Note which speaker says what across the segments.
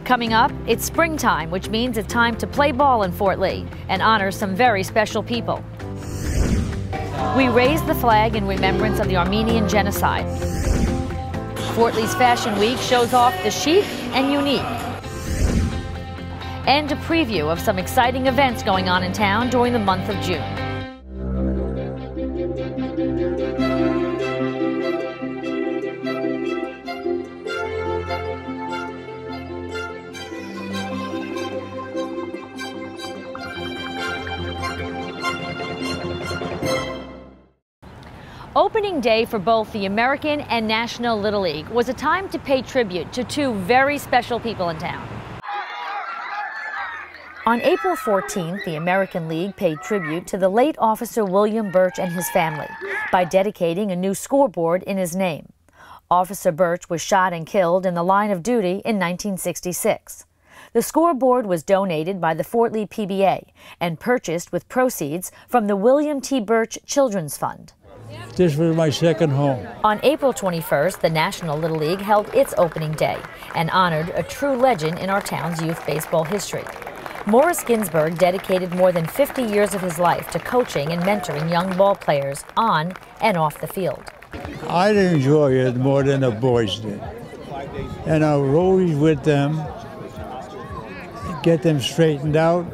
Speaker 1: Coming up, it's springtime, which means it's time to play ball in Fort Lee and honor some very special people. We raise the flag in remembrance of the Armenian Genocide. Fort Lee's Fashion Week shows off the chic and unique. And a preview of some exciting events going on in town during the month of June. Opening day for both the American and National Little League was a time to pay tribute to two very special people in town. On April 14th, the American League paid tribute to the late Officer William Birch and his family by dedicating a new scoreboard in his name. Officer Birch was shot and killed in the line of duty in 1966. The scoreboard was donated by the Fort Lee PBA and purchased with proceeds from the William T. Birch Children's Fund.
Speaker 2: This was my second home.
Speaker 1: On April 21st, the National Little League held its opening day and honored a true legend in our town's youth baseball history. Morris Ginsburg dedicated more than 50 years of his life to coaching and mentoring young ball players on and off the field.
Speaker 2: I enjoy it more than the boys did. And I was always with them, get them straightened out,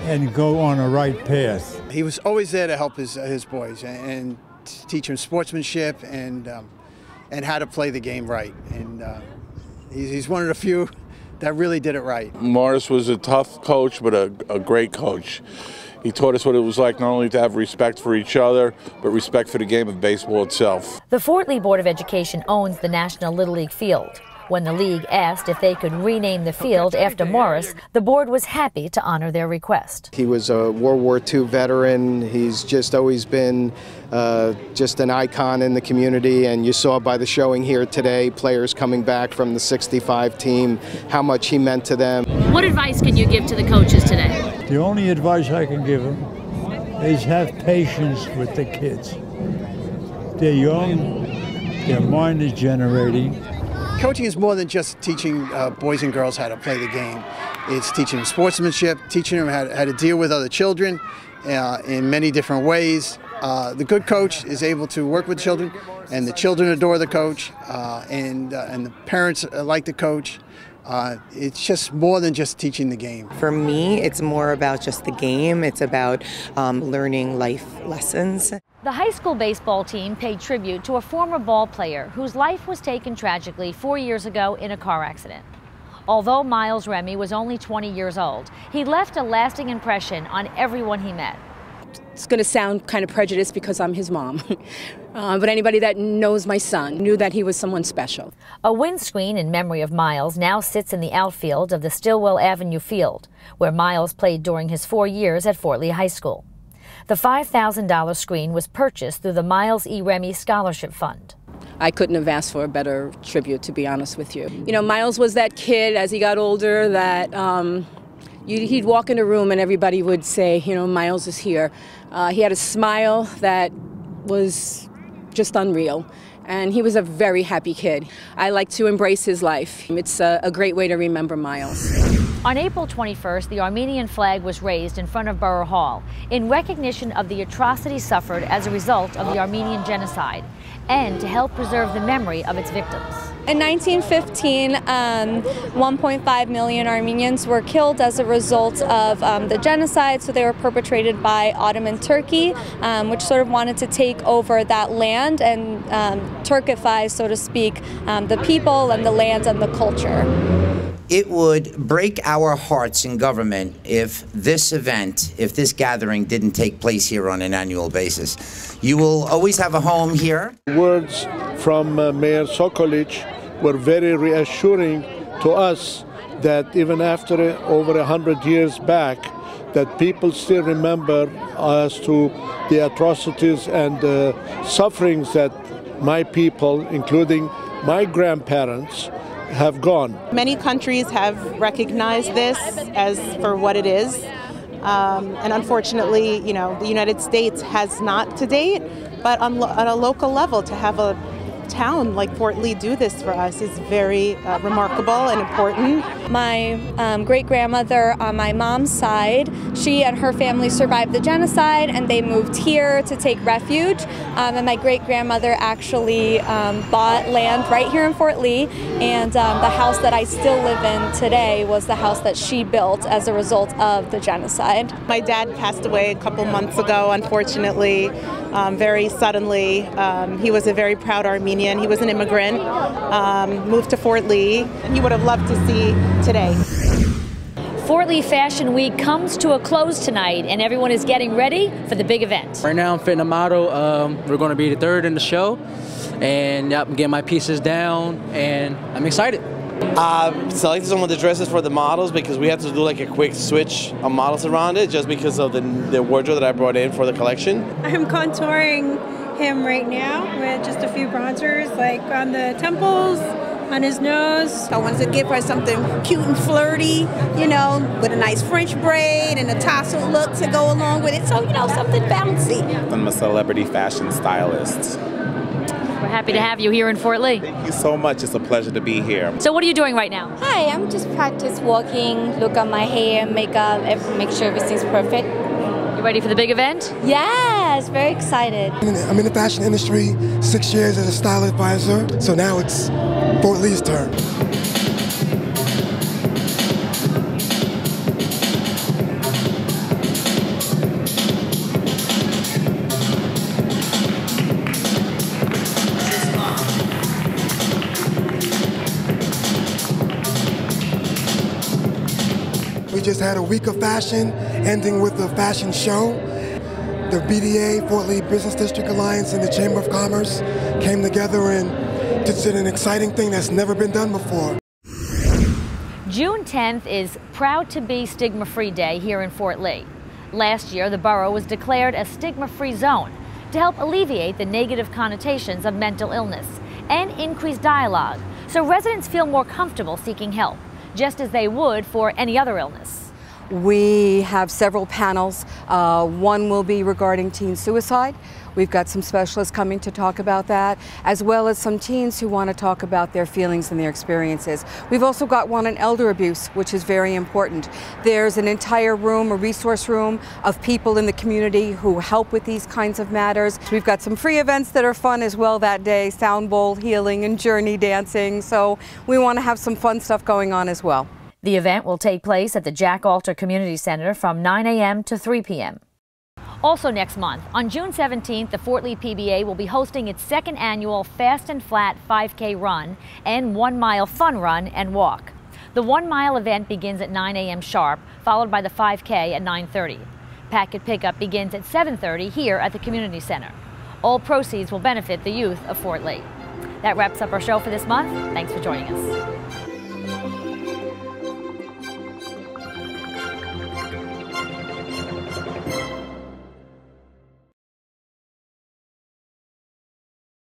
Speaker 2: and go on the right path.
Speaker 3: He was always there to help his boys and teach them sportsmanship and how to play the game right. And he's one of the few that really did it right.
Speaker 4: Morris was a tough coach, but a great coach. He taught us what it was like not only to have respect for each other, but respect for the game of baseball itself.
Speaker 1: The Fort Lee Board of Education owns the National Little League field. When the league asked if they could rename the field after Morris, the board was happy to honor their request.
Speaker 5: He was a World War II veteran. He's just always been just an icon in the community, and you saw by the showing here today, players coming back from the '65 team, how much he meant to them.
Speaker 1: What advice can you give to the coaches today?
Speaker 2: The only advice I can give them is have patience with the kids. They're young, their mind is generating.
Speaker 3: Coaching is more than just teaching boys and girls how to play the game. It's teaching them sportsmanship, teaching them how to deal with other children in many different ways. The good coach is able to work with children, and the children adore the coach, and the parents like the coach. It's just more than just teaching the game.
Speaker 6: For me, it's more about just the game. It's about learning life lessons.
Speaker 1: The high school baseball team paid tribute to a former ball player whose life was taken tragically 4 years ago in a car accident. Although Miles Remy was only 20 years old, he left a lasting impression on everyone he met.
Speaker 7: It's going to sound kind of prejudiced because I'm his mom, but anybody that knows my son knew that he was someone special.
Speaker 1: A windscreen in memory of Miles now sits in the outfield of the Stillwell Avenue field, where Miles played during his 4 years at Fort Lee High School. The $5,000 screen was purchased through the Miles E. Remy Scholarship Fund.
Speaker 7: I couldn't have asked for a better tribute, to be honest with you. You know, Miles was that kid as he got older that he'd walk in a room and everybody would say, you know, Miles is here. He had a smile that was just unreal. And he was a very happy kid. I like to embrace his life. It's a great way to remember Miles.
Speaker 1: On April 21st, the Armenian flag was raised in front of Borough Hall in recognition of the atrocities suffered as a result of the Armenian Genocide and to help preserve the memory of its victims.
Speaker 8: In 1915, 1.5 million Armenians were killed as a result of the genocide. So they were perpetrated by Ottoman Turkey, which sort of wanted to take over that land and Turkify, so to speak, the people and the land and the culture.
Speaker 9: It would break our hearts in government if this event, if this gathering didn't take place here on an annual basis. You will always have a home here.
Speaker 10: Words from Mayor Sokolic were very reassuring to us that even after over 100 years back, that people still remember as to the atrocities and sufferings that my people, including my grandparents, have gone.
Speaker 11: Many countries have recognized this as for what it is, and unfortunately, you know, the United States has not to date. But on a local level, to have a town like Fort Lee do this for us is very remarkable and important.
Speaker 8: My great-grandmother on my mom's side, she and her family survived the genocide and they moved here to take refuge. And my great-grandmother actually bought land right here in Fort Lee, and the house that I still live in today was the house that she built as a result of the genocide.
Speaker 11: My dad passed away a couple months ago, unfortunately, very suddenly. He was a very proud Armenian. He was an immigrant, moved to Fort Lee, and he would have loved to see today.
Speaker 1: Fort Lee Fashion Week comes to a close tonight, and everyone is getting ready for the big event.
Speaker 12: Right now I'm fitting a model. We're going to be the third in the show, and I'm getting my pieces down, and I'm excited.
Speaker 13: Selected some of the dresses for the models because we had to do like a quick switch of models around it just because of the wardrobe that I brought in for the collection.
Speaker 14: I'm contouring him right now with just a few bronzers, like on the temples, on his nose.
Speaker 15: I wanted to give her something cute and flirty, you know, with a nice French braid and a tassel look to go along with it. So, you know, something bouncy.
Speaker 16: I'm a celebrity fashion stylist.
Speaker 1: We're happy to have you here in Fort Lee.
Speaker 16: Thank you so much. It's a pleasure to be here.
Speaker 1: So what are you doing right now?
Speaker 17: Hi, I'm just practice walking, look at my hair, makeup, make sure everything's perfect.
Speaker 1: You ready for the big event?
Speaker 17: Yes, very excited.
Speaker 18: I'm in the fashion industry, 6 years as a style advisor, so now it's Fort Lee's turn. We just had a week of fashion, ending with a fashion show. The BDA, Fort Lee Business District Alliance, and the Chamber of Commerce came together and did an exciting thing that's never been done before.
Speaker 1: June 10th is Proud to Be Stigma-Free Day here in Fort Lee. Last year, the borough was declared a stigma-free zone to help alleviate the negative connotations of mental illness and increase dialogue so residents feel more comfortable seeking help, just as they would for any other illness.
Speaker 19: We have several panels. One will be regarding teen suicide. We've got some specialists coming to talk about that, as well as some teens who want to talk about their feelings and their experiences. We've also got one on elder abuse, which is very important. There's an entire room, a resource room of people in the community who help with these kinds of matters. We've got some free events that are fun as well that day, sound bowl, healing, and journey dancing. So we want to have some fun stuff going on as well.
Speaker 1: The event will take place at the Jack Alter Community Center from 9 a.m. to 3 p.m. Also next month, on June 17th, the Fort Lee PBA will be hosting its second annual Fast and Flat 5K run and 1 mile fun run and walk. The 1 mile event begins at 9 a.m. sharp, followed by the 5K at 9:30. Packet pickup begins at 7:30 here at the Community Center. All proceeds will benefit the youth of Fort Lee. That wraps up our show for this month. Thanks for joining us.